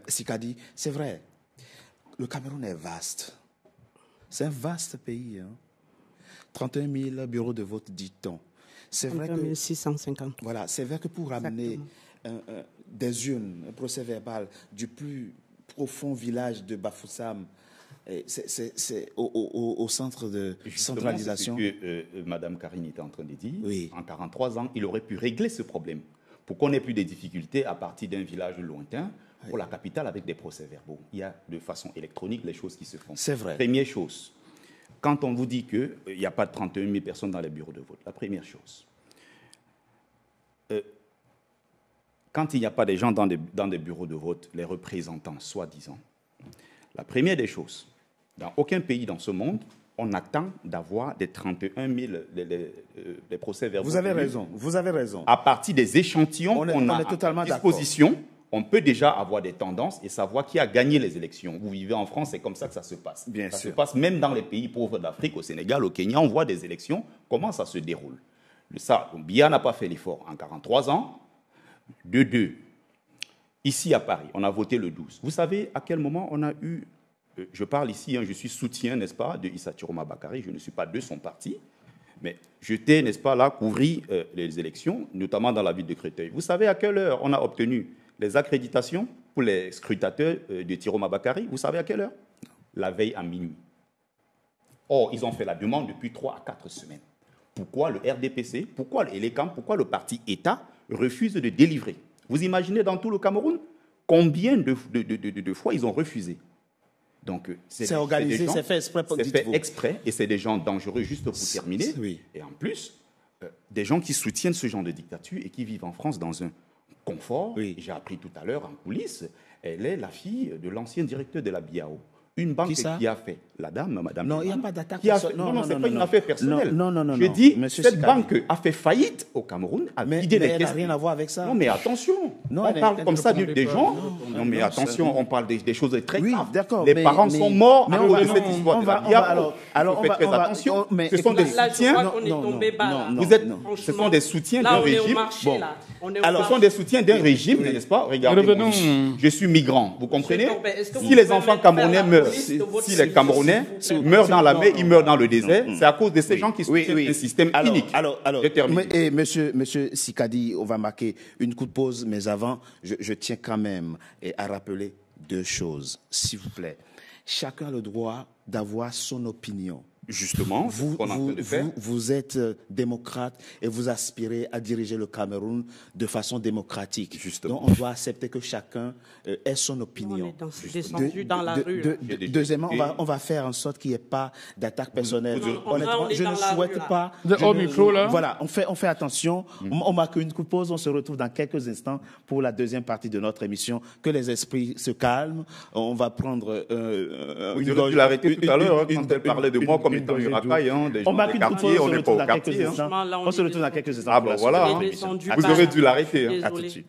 Sikadi, c'est vrai, le Cameroun est vaste. C'est un vaste pays. 31 000 bureaux de vote, dit-on. C'est vrai que 650. Voilà, c'est vrai que pour amener des urnes, un procès verbal du plus profond village de Bafoussam, c'est au centre de centralisation. C'est ce que Mme Karine était en train de dire. Oui. En 43 ans, il aurait pu régler ce problème pour qu'on n'ait plus de difficultés à partir d'un village lointain pour la capitale avec des procès-verbaux. Il y a de façon électronique les choses qui se font. C'est vrai. Première chose, quand on vous dit qu'il n'y a pas de 31 000 personnes dans les bureaux de vote, la première chose, quand il n'y a pas des gens dans des bureaux de vote, les représentants, soi-disant, la première des choses, dans aucun pays dans ce monde, on attend d'avoir des 31 000 les procès-verbaux. Vous avez raison, vous avez raison. À partir des échantillons qu'on a à disposition, on peut déjà avoir des tendances et savoir qui a gagné les élections. Vous vivez en France, c'est comme ça que ça se passe. Bien ça sûr. se passe même dans les pays pauvres d'Afrique, au Sénégal, au Kenya, on voit des élections, comment ça se déroule. Ça, Biya n'a pas fait l'effort en 43 ans. De deux, ici à Paris, on a voté le 12. Vous savez à quel moment on a eu, je parle ici, je suis soutien, n'est-ce pas, de Issa Chiroma Bakary, je ne suis pas de son parti, mais j'étais, n'est-ce pas, là, couvrir les élections, notamment dans la ville de Créteil. Vous savez à quelle heure on a obtenu les accréditations pour les scrutateurs de Chiroma Bakary? Vous savez à quelle heure? La veille à minuit. Or, ils ont fait la demande depuis 3 à 4 semaines. Pourquoi le RDPC, pourquoi l'ELECAM, pourquoi le parti État refuse de délivrer? Vous imaginez dans tout le Cameroun combien de fois ils ont refusé? Donc, c'est organisé, c'est fait exprès. C'est fait exprès et c'est des gens dangereux, juste pour terminer. Oui. Et en plus, des gens qui soutiennent ce genre de dictature et qui vivent en France dans un confort. Oui. J'ai appris tout à l'heure en coulisses, elle est la fille de l'ancien directeur de la BIAO. Une banque qui a fait, la dame, madame. Non, il n'y a pas d'attaque personnelle. Non, c'est pas une affaire personnelle. Non. Je dis, Monsieur cette Sikadi banque a fait faillite au Cameroun, mais elle n'a rien à voir avec ça. Non, mais attention, on parle comme ça des gens. Non, mais attention, on parle des choses très graves. D'accord. Les parents sont morts à cause de cette histoire. Alors, faites très attention. Ce sont des soutiens. Ce sont des soutiens d'un régime. Alors, ce sont des soutiens d'un régime, n'est-ce pas? Regardez, je suis migrant, vous comprenez? Si les enfants camerounais meurent, si les Camerounais meurent dans la mer, ils meurent dans le désert, c'est à cause de ces gens qui soutiennent un système unique. Alors, monsieur Sikadi, on va marquer une coup de pause, mais avant, je tiens quand même à rappeler 2 choses, s'il vous plaît. Chacun a le droit d'avoir son opinion. Justement, vous êtes démocrate et vous aspirez à diriger le Cameroun de façon démocratique. Justement. Donc, on doit accepter que chacun ait son opinion. On est descendu dans la rue. Deuxièmement, on va faire en sorte qu'il n'y ait pas d'attaque personnelle. Honnêtement, je ne souhaite pas. Voilà, on fait attention. On marque une coup de pause. On se retrouve dans quelques instants pour la deuxième partie de notre émission. Que les esprits se calment. On va prendre une gorgée. Tu l'arrêter tout à l'heure quand elle parlait de moi comme étant une racaille. On marque une coup de pause. On n'est pas au quartier. On se retrouve dans quelques instants. Ah bon, voilà. Vous aurez dû l'arrêter. À tout de suite.